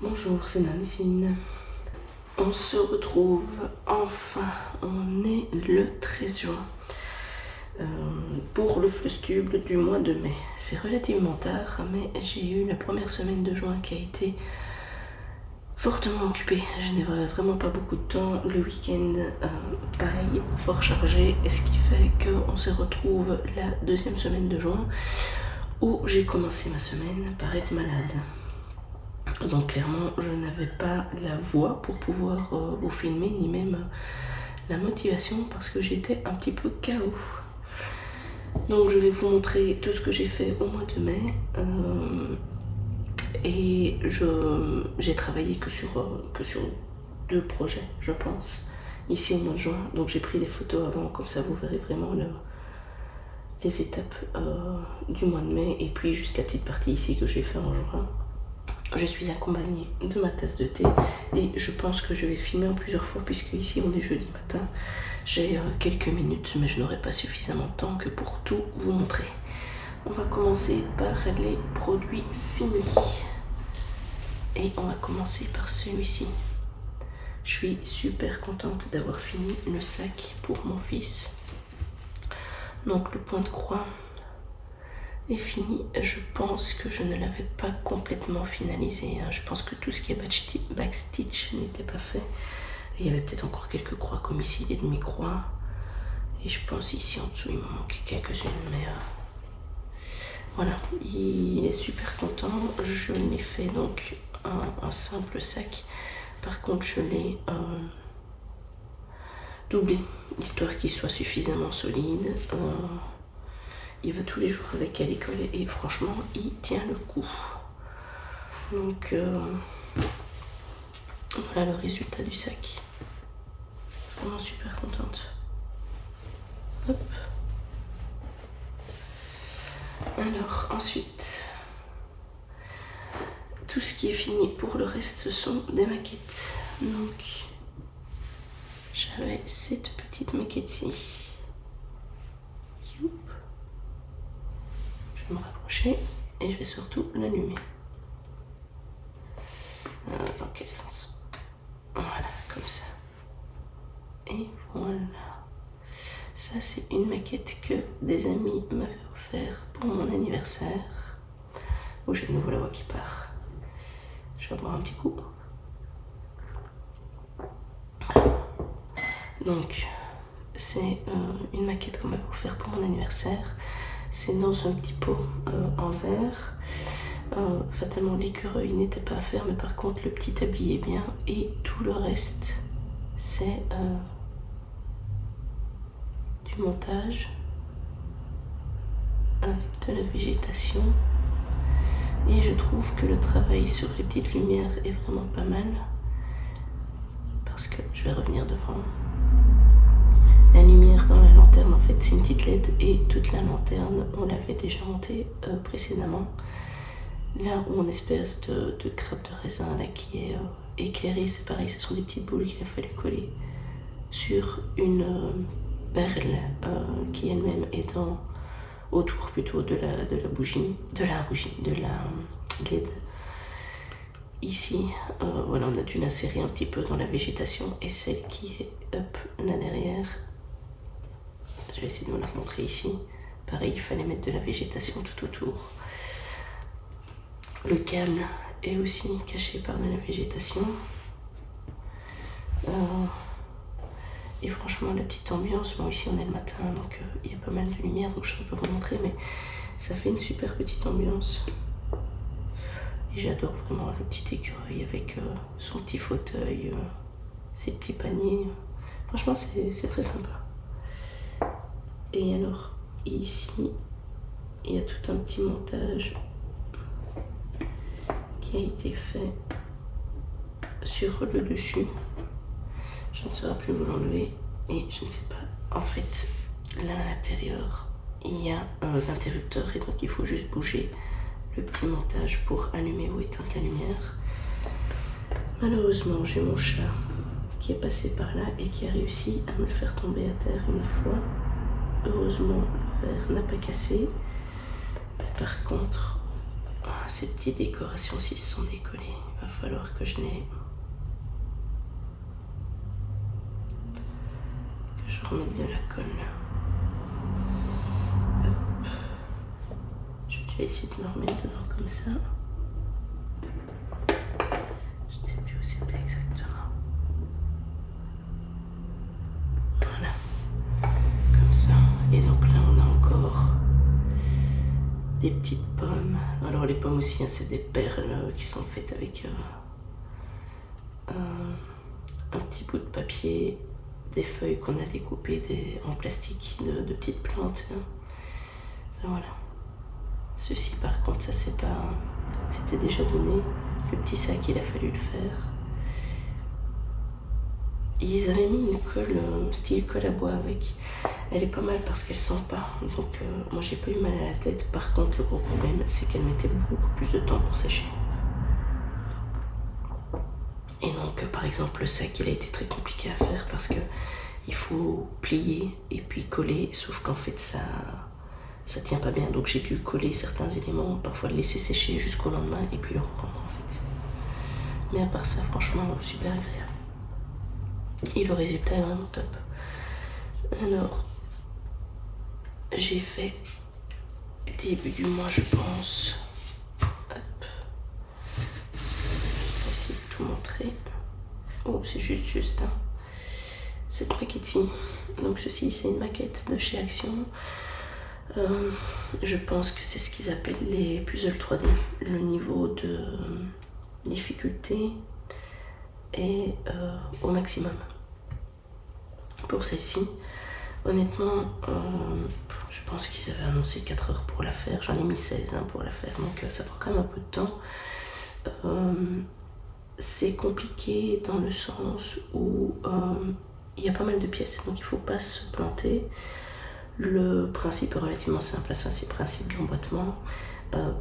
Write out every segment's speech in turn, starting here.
Bonjour, c'est Nanessine. On se retrouve enfin, on est le 13 juin pour le Flustube du mois de mai. C'est relativement tard, mais j'ai eu la première semaine de juin qui a été fortement occupée. Je n'ai vraiment pas beaucoup de temps. Le week-end, pareil, fort chargé, ce qui fait qu'on se retrouve la deuxième semaine de juin où j'ai commencé ma semaine par être malade. Donc clairement, je n'avais pas la voix pour pouvoir vous filmer, ni même la motivation, parce que j'étais un petit peu KO. Donc je vais vous montrer tout ce que j'ai fait au mois de mai. Et j'ai travaillé que sur 2 projets, je pense, ici au mois de juin. Donc j'ai pris des photos avant, comme ça vous verrez vraiment les étapes du mois de mai. Et puis juste la petite partie ici que j'ai fait en juin. Je suis accompagnée de ma tasse de thé et je pense que je vais filmer en plusieurs fois puisque ici on est jeudi matin. J'ai quelques minutes mais je n'aurai pas suffisamment de temps que pour tout vous montrer. On va commencer par les produits finis. Et on va commencer par celui-ci. Je suis super contente d'avoir fini le sac pour mon fils. Donc le point de croix est fini. Je pense que je ne l'avais pas complètement finalisé. Je pense que tout ce qui est backstitch n'était pas fait. Et il y avait peut-être encore quelques croix comme ici, des demi-croix. Et je pense ici en dessous il me manque quelques-unes. Mais voilà, il est super content. Je l'ai fait donc un simple sac. Par contre je l'ai doublé, histoire qu'il soit suffisamment solide. Il va tous les jours avec à l'école et franchement, il tient le coup. Donc, voilà le résultat du sac. Vraiment super contente. Hop. Alors, ensuite, tout ce qui est fini pour le reste, ce sont des maquettes. Donc, j'avais cette petite maquette-ci. Je vais me rapprocher et je vais surtout l'allumer. Dans quel sens? Voilà, comme ça. Et voilà. Ça, c'est une maquette que des amis m'avaient offert pour mon anniversaire. Oh, j'ai de nouveau la voix qui part. Je vais boire un petit coup. Donc, c'est une maquette qu'on m'avait offert pour mon anniversaire. C'est dans un petit pot en verre. Fatalement l'écureuil n'était pas à faire, mais par contre le petit tablier est bien. Et tout le reste, c'est du montage avec de la végétation. Et je trouve que le travail sur les petites lumières est vraiment pas mal. Parce que je vais revenir devant. La lumière dans la lanterne, en fait, c'est une petite LED et toute la lanterne, on l'avait déjà montée précédemment. Là où on espèce de crêpe de raisin là, qui est éclairée, c'est pareil, ce sont des petites boules qu'il a fallu coller sur une perle qui elle-même est autour plutôt de la LED. Ici, voilà, on a dû l'insérer un petit peu dans la végétation et celle qui est là derrière. Je vais essayer de vous la montrer ici. Pareil, il fallait mettre de la végétation tout autour. Le câble est aussi caché par de la végétation. Et franchement, la petite ambiance, bon ici on est le matin, donc il y a pas mal de lumière, donc je peux vous montrer, mais ça fait une super petite ambiance. Et j'adore vraiment le petit écureuil avec son petit fauteuil, ses petits paniers. Franchement, c'est très sympa. Et alors, ici, il y a tout un petit montage qui a été fait sur le dessus. Je ne saurais plus vous l'enlever et je ne sais pas. En fait, là à l'intérieur, il y a l'interrupteur et donc il faut juste bouger le petit montage pour allumer ou éteindre la lumière. Malheureusement, j'ai mon chat qui est passé par là et qui a réussi à me le faire tomber à terre une fois. Heureusement, le verre n'a pas cassé. Mais par contre, ces petites décorations aussi se sont décollées. Il va falloir que je remette de la colle. Hop. Je vais déjà essayer de me remettre dedans comme ça. Je ne sais plus où c'était exactement. Voilà. Comme ça. Et donc là on a encore des petites pommes. Alors les pommes aussi, hein, c'est des perles qui sont faites avec un petit bout de papier, des feuilles qu'on a découpées en plastique de petites plantes. Hein. Voilà. Ceci par contre, ça c'est pas... C'était déjà donné. Le petit sac, il a fallu le faire. Ils avaient mis une colle, style colle à bois avec. Elle est pas mal parce qu'elle sent pas. Donc moi j'ai pas eu mal à la tête. Par contre le gros problème c'est qu'elle mettait beaucoup plus de temps pour sécher. Et donc par exemple le sac il a été très compliqué à faire parce que il faut plier et puis coller. Sauf qu'en fait ça tient pas bien. Donc j'ai dû coller certains éléments, parfois le laisser sécher jusqu'au lendemain et puis le reprendre en fait. Mais à part ça franchement super agréable. Et le résultat est vraiment top. Alors, j'ai fait début du mois, je pense. Hop. Je vais essayer de tout montrer. Oh, c'est juste. Hein. Cette maquette-ci. Donc, ceci, c'est une maquette de chez Action. Je pense que c'est ce qu'ils appellent les puzzles 3D. Le niveau de difficulté est au maximum. Pour celle-ci, honnêtement, je pense qu'ils avaient annoncé 4 heures pour la faire. J'en ai mis 16 pour la faire, donc ça prend quand même un peu de temps. C'est compliqué dans le sens où il y a pas mal de pièces, donc il ne faut pas se planter. Le principe est relativement simple, c'est un principe d'emboîtement.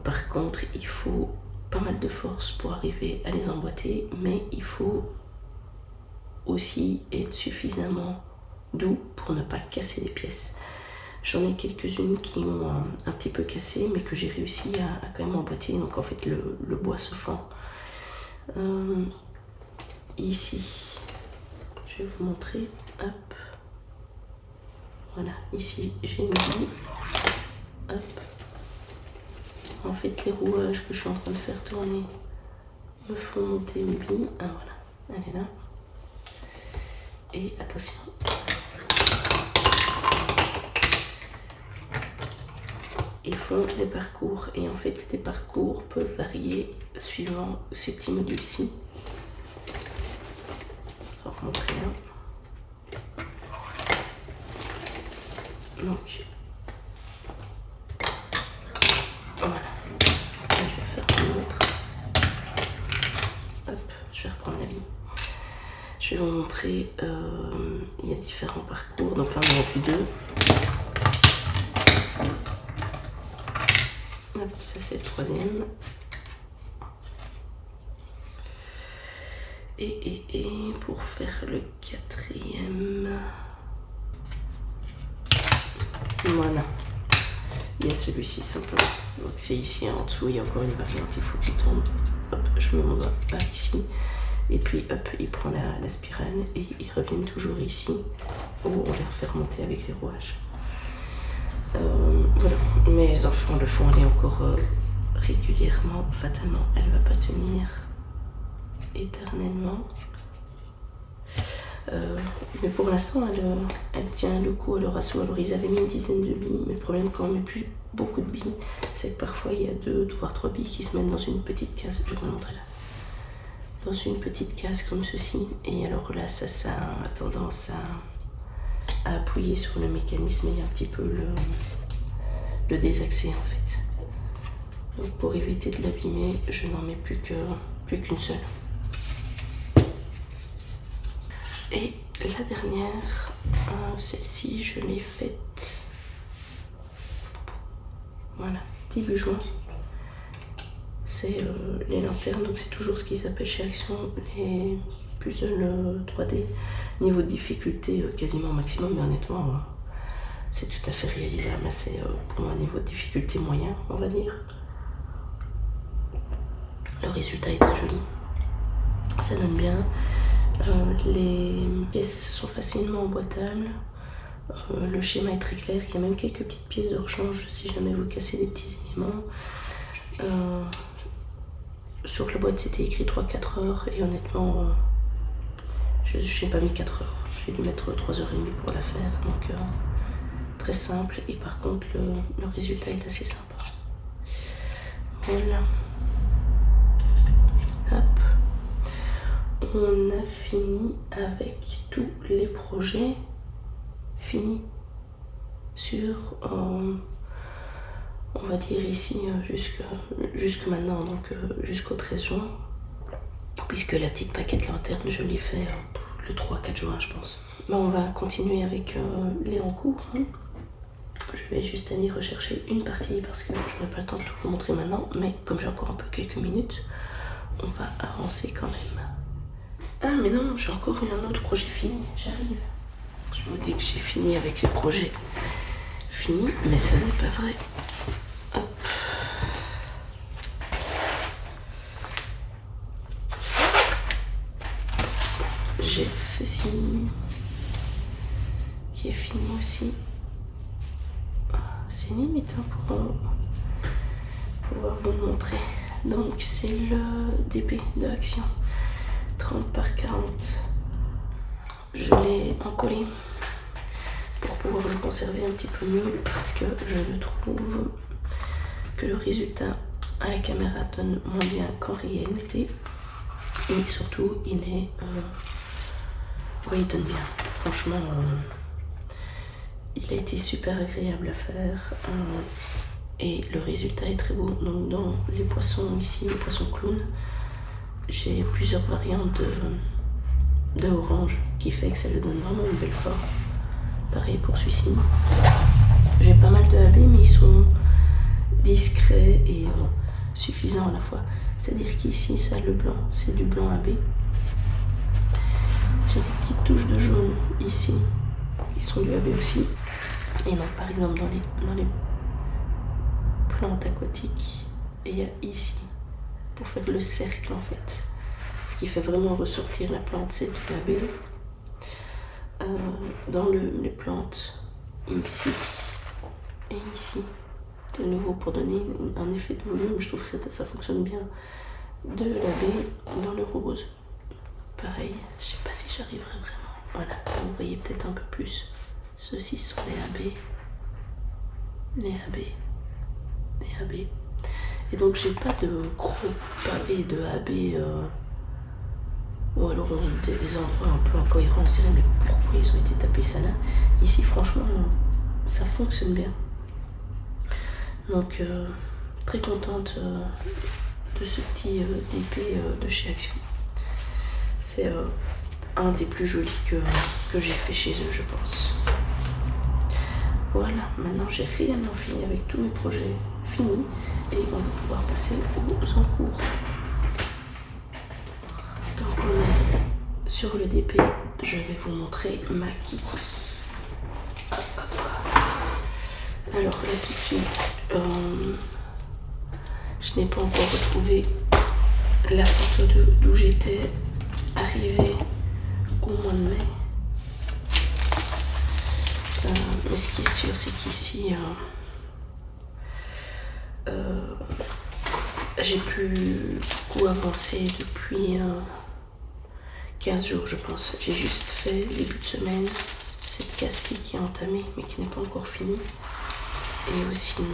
Par contre, il faut pas mal de force pour arriver à les emboîter, mais il faut aussi être suffisamment doux pour ne pas casser les pièces. J'en ai quelques-unes qui ont un petit peu cassé, mais que j'ai réussi à quand même emboîter. Donc en fait le bois se fend. Ici, je vais vous montrer. Hop. Voilà, ici j'ai une bille. Hop. En fait les rouages que je suis en train de faire tourner me font monter mes billes. Ah voilà, elle est là. Et attention. Ils font des parcours et en fait les parcours peuvent varier suivant ces petits modules-ci. Je vais en remontrer un. Donc voilà. Je vais faire un autre. Hop, je vais reprendre la bille. Je vais vous montrer, il y a différents parcours. Donc là on en a vu 2. Hop, ça c'est le 3e. Et pour faire le 4e, voilà. Il y a celui-ci simplement. Donc c'est ici en dessous, il y a encore une variante, il faut qu'il tombe. Hop, je mets mon doigt par ici. Et puis hop, il prend la spirale et ils reviennent toujours ici où on les refait remonter avec les rouages. Voilà, mes enfants le font aller encore régulièrement. Fatalement, elle va pas tenir éternellement. Mais pour l'instant, elle tient le coup à leur assaut. Alors ils avaient mis une dizaine de billes, mais le problème quand on met plus beaucoup de billes, c'est que parfois il y a 2 voire 3 billes qui se mettent dans une petite case. Je vais vous montrer là. Dans une petite case comme ceci. Et alors là, ça a tendance à appuyer sur le mécanisme et un petit peu le désaxer en fait. Donc pour éviter de l'abîmer, je n'en mets plus qu'une seule. Et la dernière, celle-ci, je l'ai faite, voilà, début juin. C'est les lanternes, donc c'est toujours ce qu'ils appellent chez Action les puzzles 3D. Niveau de difficulté quasiment maximum, mais honnêtement, c'est tout à fait réalisable. C'est pour moi un niveau de difficulté moyen, on va dire. Le résultat est très joli. ça donne bien. Les pièces sont facilement emboîtables. Le schéma est très clair. Il y a même quelques petites pièces de rechange si jamais vous cassez des petits éléments. Sur la boîte c'était écrit 3-4 heures et honnêtement je n'ai pas mis 4 heures. J'ai dû mettre 3h30 pour la faire. Donc très simple et par contre le résultat est assez sympa. Voilà. Hop. On a fini avec tous les projets finis sur, on va dire ici, jusque maintenant, donc jusqu'au 13 juin, puisque la petite paquette lanterne, je l'ai fait le 3-4 juin, je pense. Bon, on va continuer avec les en cours. Hein. Je vais juste aller rechercher une partie parce que je n'aurai pas le temps de tout vous montrer maintenant, mais comme j'ai encore un peu quelques minutes, on va avancer quand même. Ah mais non, j'ai encore eu un autre projet fini, j'arrive. Je me dis que j'ai fini avec les projets finis, mais ce n'est pas vrai. Hop. J'ai ceci qui est fini aussi. C'est limite hein, pour pouvoir vous le montrer. Donc c'est le DP de Action 30 par 40. Je l'ai encollé pour pouvoir le conserver un petit peu mieux parce que je le trouve que le résultat à la caméra donne moins bien qu'en réalité et surtout il est oui, il donne bien. Franchement il a été super agréable à faire et le résultat est très beau. Donc dans les poissons ici, les poissons clowns, j'ai plusieurs variantes de orange qui fait que ça lui donne vraiment une belle forme. Pareil pour celui-ci. J'ai pas mal de AB mais ils sont discrets et suffisants à la fois. C'est-à-dire qu'ici ça le blanc, c'est du blanc AB. J'ai des petites touches de jaune ici qui sont du AB aussi. Et donc par exemple dans les plantes aquatiques, et il y a ici pour faire le cercle en fait. Ce qui fait vraiment ressortir la plante, c'est du AB. Dans les plantes, ici et ici, de nouveau pour donner un effet de volume, je trouve que ça fonctionne bien. De l'AB dans le rose. Pareil, je sais pas si j'arriverai vraiment. Voilà, vous voyez peut-être un peu plus. Ceux-ci sont les AB. Les AB. Les AB. Et donc j'ai pas de gros pavés de AB ou alors des endroits un peu incohérents, on se dirait mais pourquoi ils ont été tapés ça là. Ici franchement ça fonctionne bien. Donc très contente de ce petit DP de chez Action. C'est un des plus jolis que j'ai fait chez eux je pense. Voilà, maintenant j'ai réellement fini avec tous mes projets finis et on va pouvoir passer aux encours. Donc on est sur le DP, je vais vous montrer ma Kiki. Alors la Kiki, je n'ai pas encore retrouvé la photo d'où j'étais arrivée au mois de mai. Mais ce qui est sûr, c'est qu'ici, j'ai plus beaucoup avancé depuis 15 jours, je pense. J'ai juste fait début de semaine cette casse-ci qui est entamée, mais qui n'est pas encore finie. Et sinon,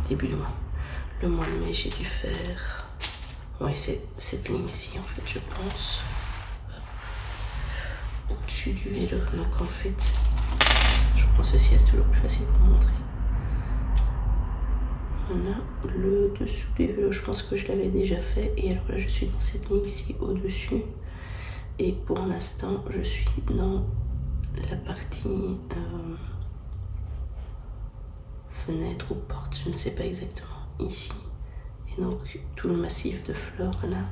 début du mois. Le mois de mai, j'ai dû faire... Ouais, c'est cette ligne-ci, en fait, je pense. Au-dessus du vélo. Donc, en fait, je prends ceci, c'est toujours plus facile pour montrer. Voilà, le dessous du vélo, je pense que je l'avais déjà fait. Et alors là, je suis dans cette ligne-ci au-dessus. Et pour l'instant, je suis dans la partie fenêtre ou porte, je ne sais pas exactement, ici. Et donc, tout le massif de fleurs, là,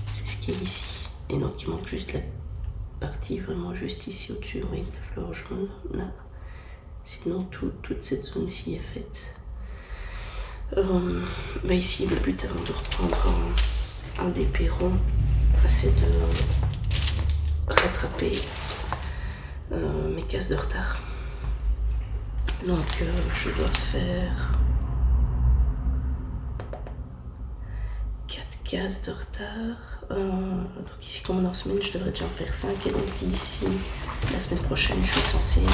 c'est ce qui est ici. Et donc, il manque juste la partie vraiment juste ici au-dessus, vous voyez, la fleur jaune, là. Sinon, toute cette zone-ci est faite. Ici, le but avant de reprendre un des pérons, c'est de rattraper mes cases de retard. Donc je dois faire 4 cases de retard. Donc ici comme on est en semaine, je devrais déjà en faire 5 et donc d'ici la semaine prochaine, je suis censée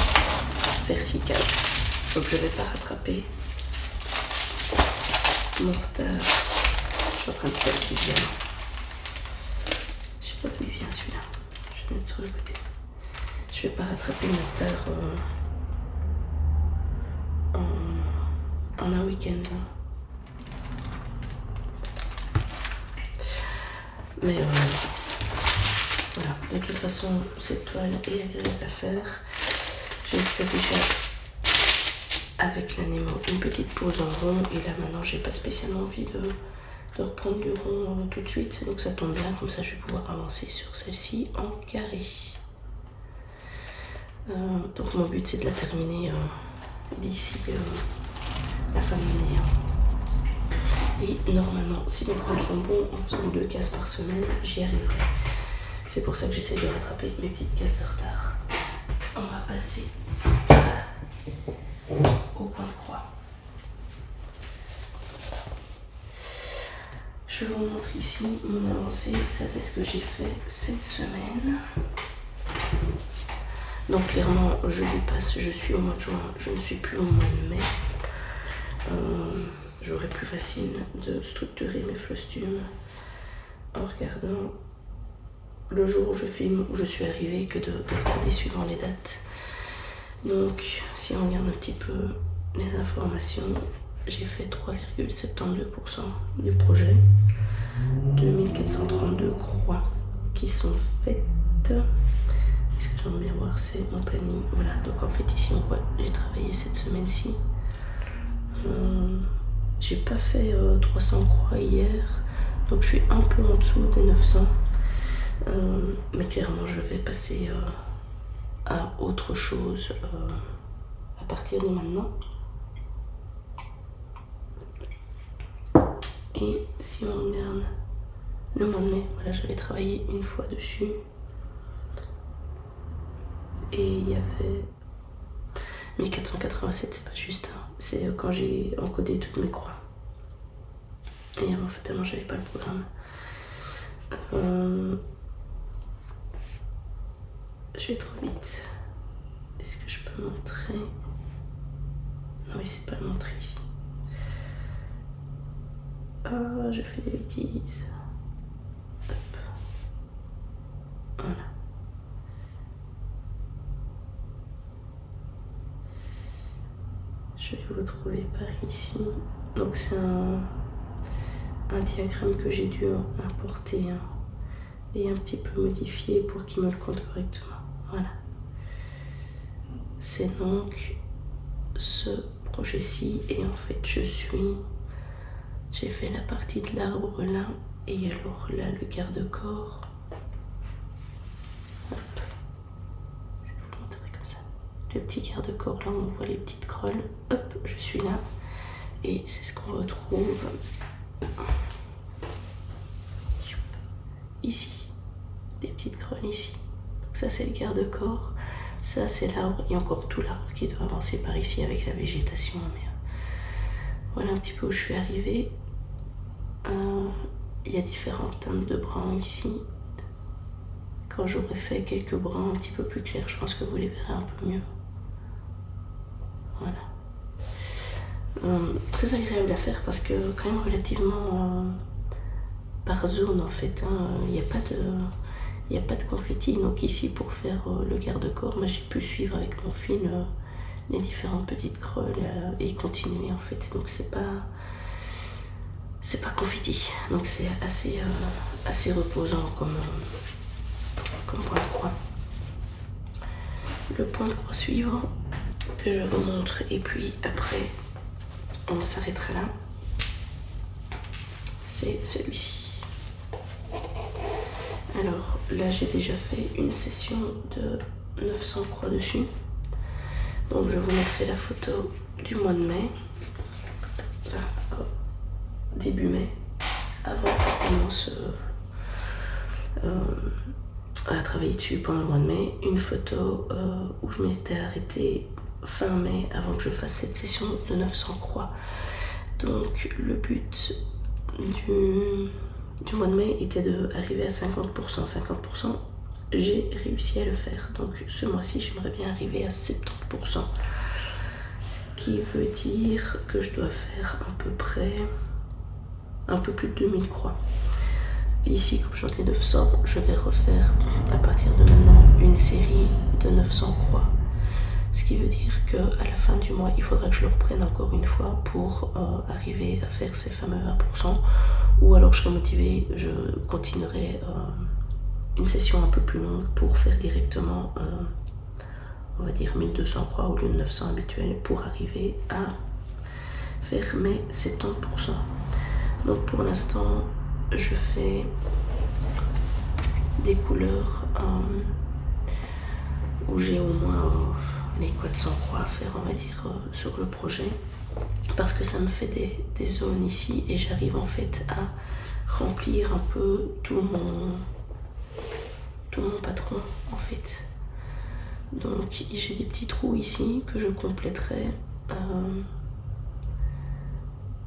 faire 6 cases. Donc je ne vais pas rattraper mon retard. Je suis en train de faire Viviane. Je sais pas d'où il vient celui-là. Je vais le mettre sur le côté. Je vais pas rattraper mon retard en un week-end. Mais voilà, de toute façon, cette toile est agréable à faire. J'ai fait déjà avec la Nemo une petite pause en rond et là maintenant j'ai pas spécialement envie de reprendre du rond tout de suite, donc ça tombe bien, comme ça je vais pouvoir avancer sur celle-ci en carré. Donc mon but c'est de la terminer d'ici la fin de l'année. Et normalement, si mes comptes sont bons, en faisant 2 cases par semaine, j'y arriverai. C'est pour ça que j'essaie de rattraper mes petites cases de retard. On va passer au point de croix. Je vous montre ici mon avancée. Ça, c'est ce que j'ai fait cette semaine. Donc clairement, je dépasse. Je suis au mois de juin. Je ne suis plus au mois de mai. J'aurais plus facile de structurer mes costumes en regardant le jour où je filme, où je suis arrivée, que de regarder suivant les dates. Donc, si on regarde un petit peu les informations, j'ai fait 3,72% du projet, 2432 croix qui sont faites. Est-ce que j'aimerais bien voir, c'est mon planning. Voilà, donc en fait ici on voit, j'ai travaillé cette semaine-ci. J'ai pas fait 300 croix hier, donc je suis un peu en dessous des 900. Mais clairement je vais passer à autre chose à partir de maintenant. Et si on regarde le mois de mai, voilà, j'avais travaillé une fois dessus et il y avait 1487, c'est pas juste, hein. C'est quand j'ai encodé toutes mes croix. Et en fait, tellement j'avais pas le programme. Je vais trop vite. Est-ce que je peux montrer? Non, il sait pas le montrer ici. Ah, je fais des bêtises. Hop. Voilà. Je vais vous le trouver par ici. Donc c'est un diagramme que j'ai dû importer et un petit peu modifier pour qu'il me le compte correctement. Voilà. C'est donc ce projet-ci et en fait j'ai fait la partie de l'arbre là et alors là le garde-corps. Hop. Je vais vous le montrer comme ça. Le petit garde-corps là, on voit les petites crolles. Hop, je suis là et c'est ce qu'on retrouve ici. Les petites crolles ici. Donc ça c'est le garde-corps. Ça c'est l'arbre et encore tout l'arbre qui doit avancer par ici avec la végétation. Mais voilà un petit peu où je suis arrivée. Il y a différentes teintes de brun ici. Quand j'aurai fait quelques bruns un petit peu plus clairs, je pense que vous les verrez un peu mieux. Voilà. Très agréable à faire parce que quand même relativement par zone en fait. Il n'y a pas de confetti. Donc ici pour faire le garde-corps, j'ai pu suivre avec mon fil les différentes petites crolles et continuer en fait. Donc c'est pas confetti. Donc c'est assez reposant comme point de croix. Le point de croix suivant que je vous montre et puis après on s'arrêtera là. C'est celui-ci. Alors là j'ai déjà fait une session de 900 croix dessus. Donc je vous mettrai la photo du mois de mai, début mai. avant que je commence à travailler dessus pendant le mois de mai, une photo où je m'étais arrêtée fin mai avant que je fasse cette session de 900 croix. Donc le but du mois de mai était d'arriver à 50%. 50%, j'ai réussi à le faire. Donc ce mois-ci, j'aimerais bien arriver à 70%. Ce qui veut dire que je dois faire à peu près un peu plus de 2000 croix. Ici, comme j'en ai 900, je vais refaire à partir de maintenant une série de 900 croix. Ce qui veut dire qu'à la fin du mois, il faudra que je le reprenne encore une fois pour arriver à faire ces fameux 20%. Ou alors je serai motivée, je continuerai une session un peu plus longue pour faire directement, on va dire 1200 croix au lieu de 900 habituels pour arriver à faire mes 70%. Donc pour l'instant, je fais des couleurs où j'ai au moins les 400 croix à faire, on va dire, sur le projet, parce que ça me fait des zones ici et j'arrive en fait à remplir un peu tout mon patron en fait. Donc j'ai des petits trous ici que je compléterai.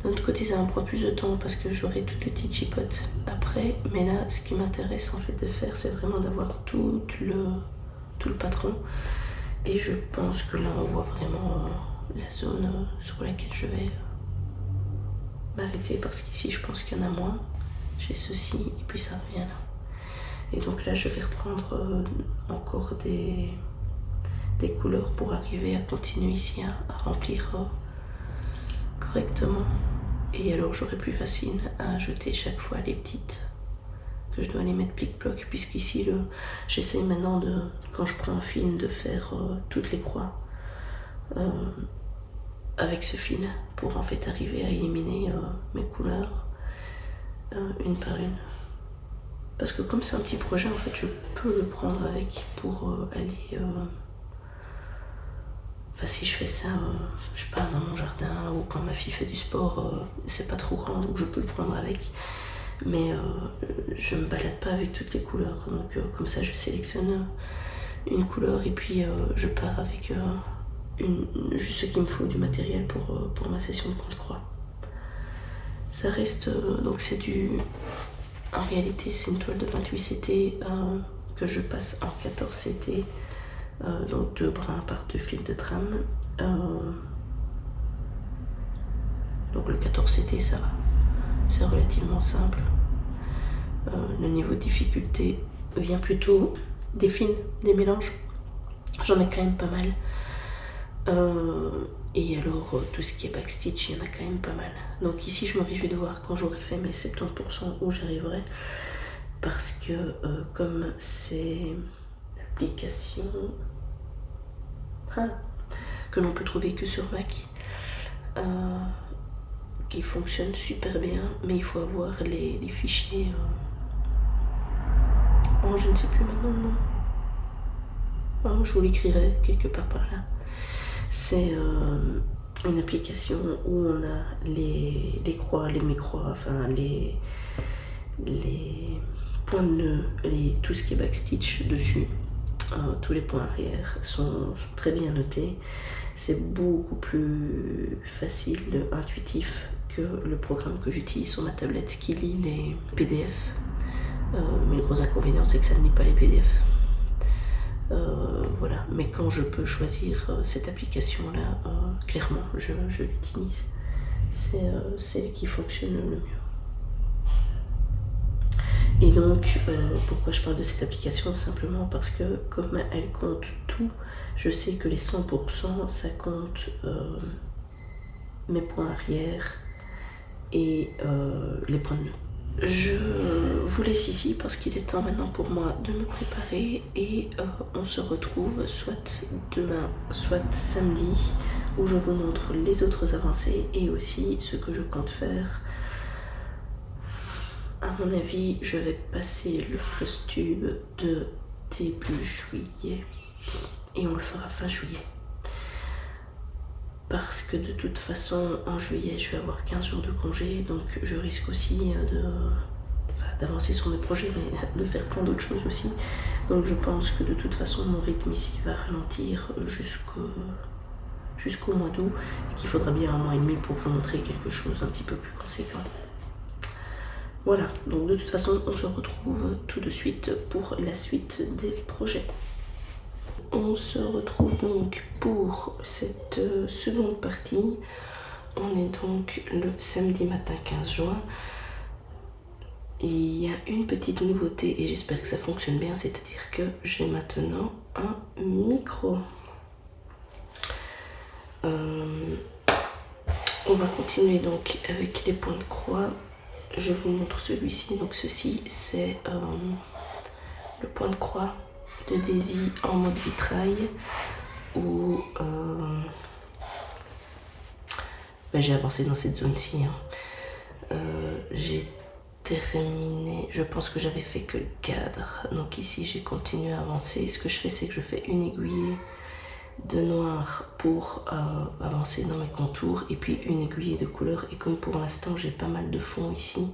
D'un autre côté, ça va me prendre plus de temps parce que j'aurai toutes les petites chipotes après. Mais là, ce qui m'intéresse en fait de faire, c'est vraiment d'avoir tout le patron. Et je pense que là, on voit vraiment la zone sur laquelle je vais m'arrêter. Parce qu'ici, je pense qu'il y en a moins. J'ai ceci et puis ça revient là. Et donc là, je vais reprendre encore des couleurs pour arriver à continuer ici à remplir correctement. Et alors j'aurai plus facile à ajouter chaque fois les petites que je dois les mettre plic-ploc, puisqu'ici j'essaie maintenant quand je prends un film de faire toutes les croix avec ce fil pour en fait arriver à éliminer mes couleurs une par une. Parce que comme c'est un petit projet, en fait je peux le prendre avec pour aller enfin, si je fais ça, je sais pas, dans mon jardin ou quand ma fille fait du sport, c'est pas trop grand donc je peux le prendre avec. Mais je me balade pas avec toutes les couleurs. Donc comme ça, je sélectionne une couleur et puis je pars avec juste ce qu'il me faut du matériel pour ma session de contre-croix. Ça reste, donc c'est en réalité, c'est une toile de 28 CT que je passe en 14 CT. Donc 2 brins par 2 fils de trame. Donc le 14 CT, ça va, c'est relativement simple. Le niveau de difficulté vient plutôt des fils, des mélanges. J'en ai quand même pas mal. Et alors tout ce qui est backstitch, il y en a quand même pas mal. Donc ici, je me réjouis de voir quand j'aurai fait mes 70% où j'arriverai. Parce que comme c'est l'application que l'on peut trouver que sur Mac, qui fonctionne super bien, mais il faut avoir les fichiers. Oh, je ne sais plus maintenant le nom. Oh, je vous l'écrirai quelque part par là. C'est une application où on a les croix, les mi-croix, enfin les points de nœud, tout ce qui est backstitch dessus. Tous les points arrière sont très bien notés. C'est beaucoup plus facile, intuitif que le programme que j'utilise sur ma tablette qui lit les PDF. Mais le gros inconvénient, c'est que ça ne lit pas les PDF. Voilà. Mais quand je peux choisir cette application-là, clairement, je l'utilise. C'est celle qui fonctionne le mieux. Et donc, pourquoi je parle de cette application? Simplement parce que comme elle compte tout, je sais que les 100%, ça compte mes points arrière et les points de nœud. Je vous laisse ici parce qu'il est temps maintenant pour moi de me préparer et on se retrouve soit demain, soit samedi, où je vous montre les autres avancées et aussi ce que je compte faire. À mon avis, je vais passer le Flosstube de début juillet et on le fera fin juillet. parce que de toute façon en juillet je vais avoir 15 jours de congé, donc je risque aussi d'avancer sur mes projets, mais de faire plein d'autres choses aussi. Donc je pense que de toute façon mon rythme ici va ralentir jusqu'au mois d'août, et qu'il faudra bien 1 mois et demi pour vous montrer quelque chose d'un petit peu plus conséquent. Voilà, donc de toute façon on se retrouve tout de suite pour la suite des projets. On se retrouve donc pour cette seconde partie. On est donc le samedi matin 15 juin. Il y a une petite nouveauté et j'espère que ça fonctionne bien, c'est-à-dire que j'ai maintenant un micro. On va continuer donc avec les points de croix. Je vous montre celui-ci. Donc ceci c'est le point de croix de Daisy en mode vitrail où j'ai avancé dans cette zone-ci. J'ai terminé, je pense que j'avais fait que le cadre, donc ici j'ai continué à avancer. Ce que je fais, c'est que je fais une aiguillée de noir pour avancer dans mes contours et puis une aiguillée de couleur, et comme pour l'instant j'ai pas mal de fond ici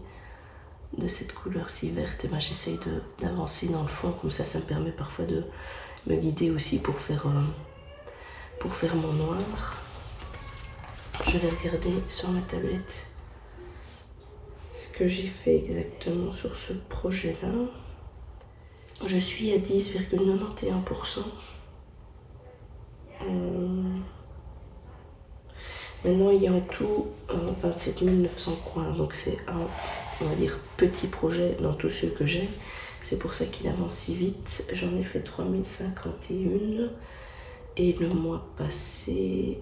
de cette couleur-ci verte, et j'essaye d'avancer dans le fond, comme ça me permet parfois de me guider aussi pour faire mon noir. Je vais regarder sur ma tablette ce que j'ai fait exactement sur ce projet-là. Je suis à 10,91%. Maintenant, il y a en tout 27 900 croix, donc c'est un, on va dire, petit projet dans tous ceux que j'ai. C'est pour ça qu'il avance si vite. J'en ai fait 3051 et le mois passé...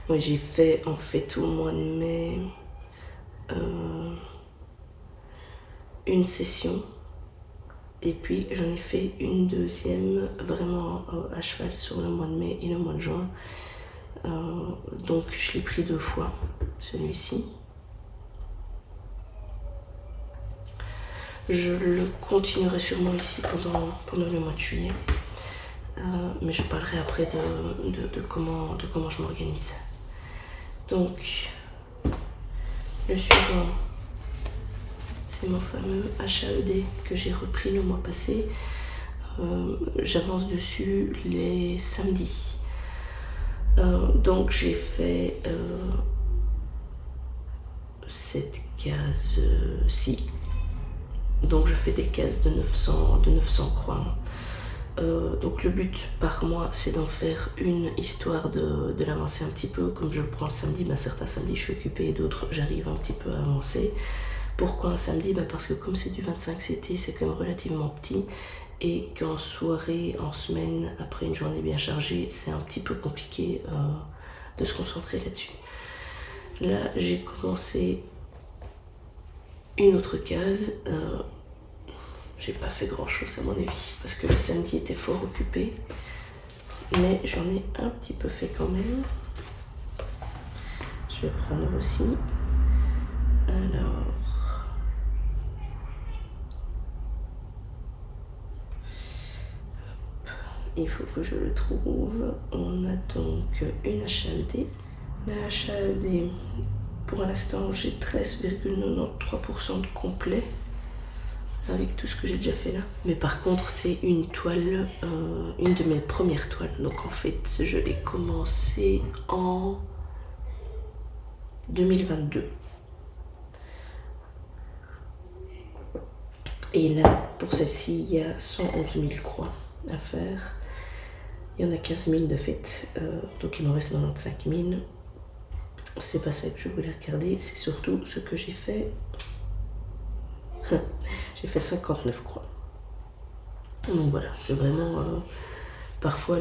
Ouais, j'ai fait en fait au mois de mai une session. Et puis j'en ai fait une deuxième vraiment à cheval sur le mois de mai et le mois de juin. Donc je l'ai pris 2 fois, celui-ci. Je le continuerai sûrement ici pendant le mois de juillet. Mais je parlerai après de comment je m'organise. Donc le suivant, c'est mon fameux HAED que j'ai repris le mois passé. J'avance dessus les samedis. Donc j'ai fait cette case-ci. Donc je fais des cases de 900 croix. Donc le but par mois, c'est d'en faire une, histoire de l'avancer un petit peu. Comme je le prends le samedi, certains samedis je suis occupée et d'autres j'arrive un petit peu à avancer. Pourquoi un samedi? Parce que comme c'est du 25 CT, c'est quand même relativement petit, et qu'en soirée, en semaine, après une journée bien chargée, c'est un petit peu compliqué de se concentrer là-dessus. Là, j'ai commencé une autre case. J'ai pas fait grand chose à mon avis, parce que le samedi était fort occupé, mais j'en ai un petit peu fait quand même. Je vais prendre aussi. Alors... il faut que je le trouve. On a donc une HAED. La HAED, pour l'instant, j'ai 13,93% de complet avec tout ce que j'ai déjà fait là. Mais par contre, c'est une toile, une de mes premières toiles. Donc en fait, je l'ai commencé en 2022. Et là, pour celle-ci, il y a 111 000 croix à faire. Il y en a 15 000 de fait, donc il m'en reste 95 000. C'est pas ça que je voulais regarder, c'est surtout ce que j'ai fait. J'ai fait 59 croix. Donc voilà, c'est vraiment... parfois,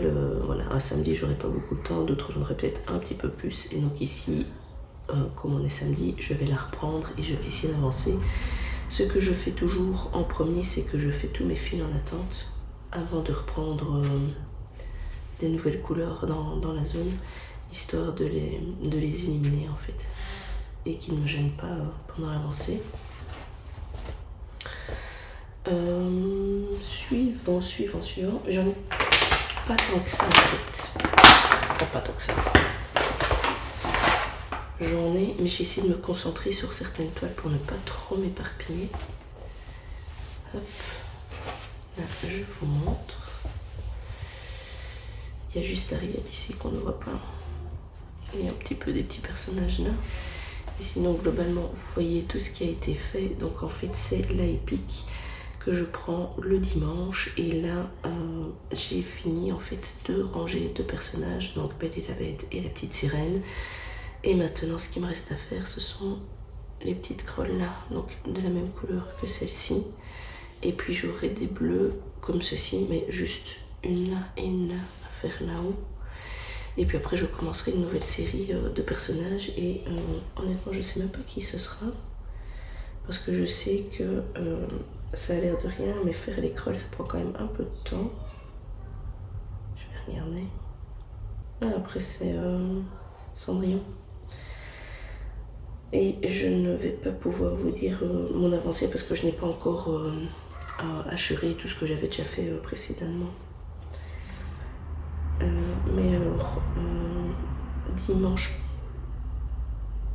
un samedi, j'aurais pas beaucoup de temps, d'autres, j'en aurais peut-être un petit peu plus. Et donc ici, comme on est samedi, je vais la reprendre et je vais essayer d'avancer. Ce que je fais toujours en premier, c'est que je fais tous mes fils en attente avant de reprendre des nouvelles couleurs dans la zone, histoire de les éliminer en fait, et qu'ils ne me gênent pas pendant l'avancée. Suivant. J'en ai pas tant que ça en fait. Enfin, pas tant que ça. J'en ai, mais j'ai essayé de me concentrer sur certaines toiles pour ne pas trop m'éparpiller. Hop. Là, je vous montre. Il y a juste Ariel ici qu'on ne voit pas. Il y a un petit peu des petits personnages là. Et sinon, globalement, vous voyez tout ce qui a été fait. Donc en fait, c'est la épique que je prends le dimanche. Et là, j'ai fini en fait de ranger deux personnages. Donc Belle et la Bête et la petite sirène. Et maintenant, ce qui me reste à faire, ce sont les petites crolles là. Donc de la même couleur que celle-ci. Et puis j'aurai des bleus comme ceci, mais juste une là et une là à faire là-haut. Et puis après je commencerai une nouvelle série de personnages et honnêtement je sais même pas qui ce sera. Parce que je sais que ça a l'air de rien, mais faire les crolles ça prend quand même un peu de temps. Je vais regarder. Ah, après c'est Cendrillon. Et je ne vais pas pouvoir vous dire mon avancée parce que je n'ai pas encore achevé tout ce que j'avais déjà fait précédemment. Mais alors, dimanche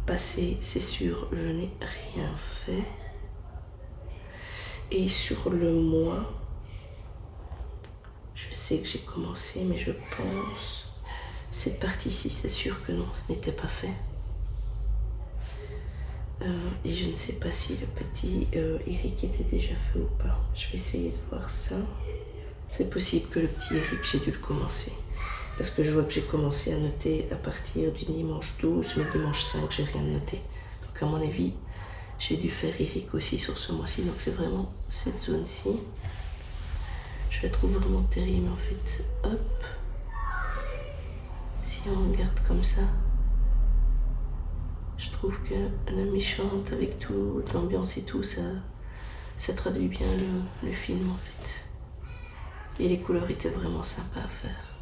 passé, c'est sûr, je n'ai rien fait. Et sur le mois, je sais que j'ai commencé, mais je pense, cette partie-ci, c'est sûr que non, ce n'était pas fait. Et je ne sais pas si le petit Eric était déjà fait ou pas. Je vais essayer de voir ça. C'est possible que le petit Eric, j'ai dû le commencer. Parce que je vois que j'ai commencé à noter à partir du dimanche 12, mais dimanche 5, j'ai rien noté. Donc à mon avis, j'ai dû faire Eric aussi sur ce mois-ci. Donc c'est vraiment cette zone-ci. Je la trouve vraiment terrible en fait. Hop. Si on regarde comme ça, je trouve que la méchante avec toute l'ambiance et tout, ça traduit bien le film en fait. Et les couleurs étaient vraiment sympas à faire.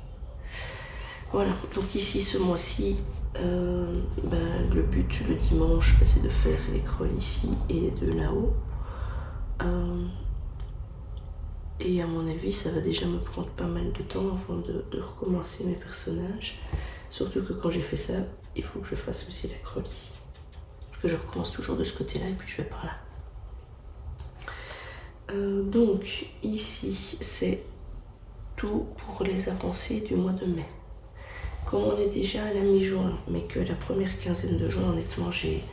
Voilà, donc ici ce mois-ci, le but le dimanche, c'est de faire les crolles ici et de là-haut. Et à mon avis, ça va déjà me prendre pas mal de temps avant de recommencer mes personnages. Surtout que quand j'ai fait ça, il faut que je fasse aussi la crolle ici. Parce que je recommence toujours de ce côté-là et puis je vais par là. Donc ici, c'est tout pour les avancées du mois de mai. Comme on est déjà à la mi-juin, mais que la première quinzaine de juin, honnêtement, j'ai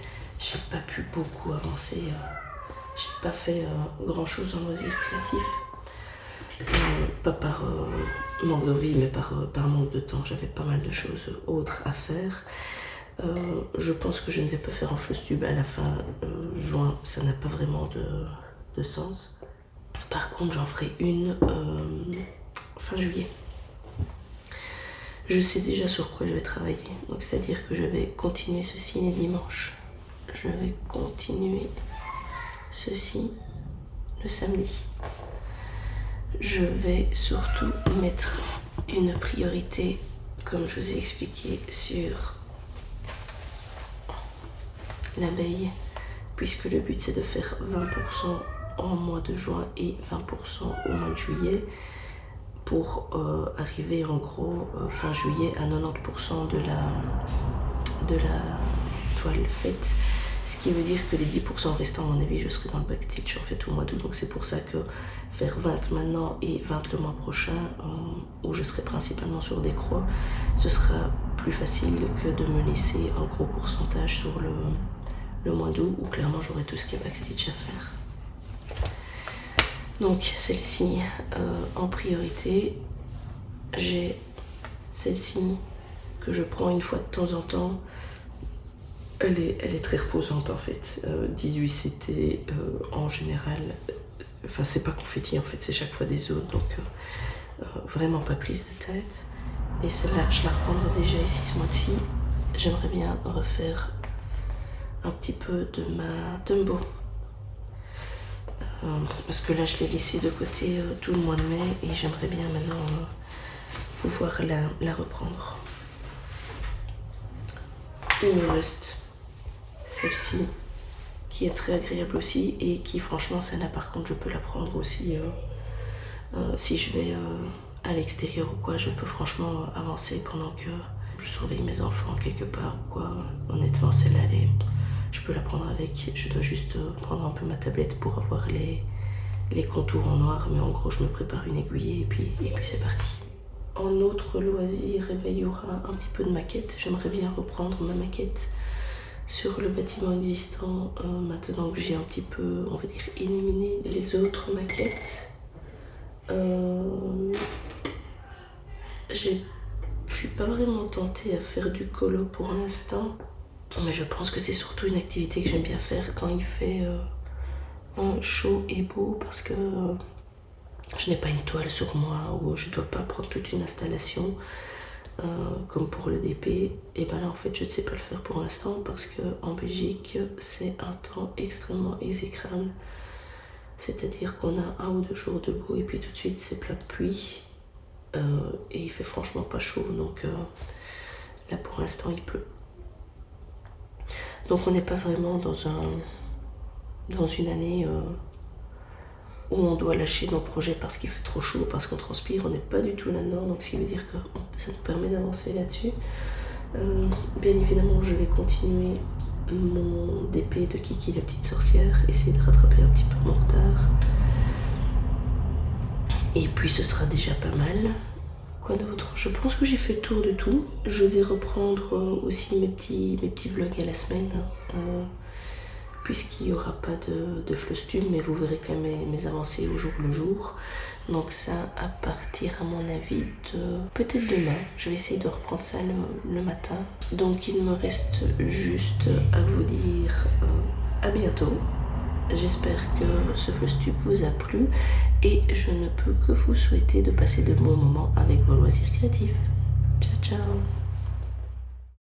pas pu beaucoup avancer. J'ai pas fait grand chose en loisirs créatifs. Pas par manque d'envie, mais par manque de temps. J'avais pas mal de choses autres à faire. Je pense que je ne vais pas faire en fausse tube à la fin juin. Ça n'a pas vraiment de sens. Par contre, j'en ferai une fin juillet. Je sais déjà sur quoi je vais travailler. Donc c'est-à-dire que je vais continuer ceci les dimanches. Je vais continuer ceci le samedi. Je vais surtout mettre une priorité, comme je vous ai expliqué, sur l'abeille, puisque le but c'est de faire 20% en mois de juin et 20% au mois de juillet, pour arriver en gros fin juillet à 90% de la toile faite. Ce qui veut dire que les 10% restants, à mon avis, je serai dans le backstitch en fait au mois d'août. Donc c'est pour ça que faire 20 maintenant et 20 le mois prochain, où je serai principalement sur des croix, ce sera plus facile que de me laisser un gros pourcentage sur le mois d'août, où clairement j'aurai tout ce qui est backstitch à faire. Donc celle-ci en priorité, j'ai celle-ci que je prends une fois de temps en temps. Elle est très reposante en fait. 18 CT en général, enfin c'est pas confetti en fait, c'est chaque fois des autres, donc vraiment pas prise de tête. Et celle-là, je la reprendrai déjà ici ce mois-ci. J'aimerais bien refaire un petit peu de ma Dumbo. Parce que là je l'ai laissé de côté tout le mois de mai et j'aimerais bien maintenant pouvoir la reprendre. Il me reste celle-ci qui est très agréable aussi et qui franchement celle-là par contre je peux la prendre aussi si je vais à l'extérieur ou quoi, je peux franchement avancer pendant que je surveille mes enfants quelque part ou quoi. Honnêtement celle-là je peux la prendre avec, je dois juste prendre un peu ma tablette pour avoir les contours en noir, mais en gros je me prépare une aiguille et puis c'est parti. En autre loisir, il y aura un petit peu de maquette. J'aimerais bien reprendre ma maquette sur le bâtiment existant maintenant que j'ai un petit peu, on va dire, éliminé les autres maquettes. Je suis pas vraiment tentée à faire du colo pour l'instant, mais je pense que c'est surtout une activité que j'aime bien faire quand il fait chaud et beau, parce que je n'ai pas une toile sur moi où je dois pas prendre toute une installation comme pour le DP. Et ben là en fait je ne sais pas le faire pour l'instant parce qu'en Belgique c'est un temps extrêmement exécrable. C'est-à-dire qu'on a 1 ou 2 jours de beau et puis tout de suite c'est plein de pluie et il fait franchement pas chaud, donc là pour l'instant il pleut. Donc on n'est pas vraiment dans une année où on doit lâcher nos projets parce qu'il fait trop chaud, parce qu'on transpire, on n'est pas du tout là-dedans, donc ce qui veut dire que ça nous permet d'avancer là-dessus. Bien évidemment, je vais continuer mon DP de Kiki la petite sorcière, essayer de rattraper un petit peu mon retard. Et puis ce sera déjà pas mal. Quoi d'autre? Je pense que j'ai fait le tour de tout. Je vais reprendre aussi mes petits vlogs à la semaine. Puisqu'il n'y aura pas de Flostube, mais vous verrez quand même mes avancées au jour le jour. Donc ça à partir à mon avis de peut-être demain. Je vais essayer de reprendre ça le matin. Donc il me reste juste à vous dire à bientôt. J'espère que ce Flostube vous a plu et je ne peux que vous souhaiter de passer de bons moments avec vos loisirs créatifs. Ciao ciao.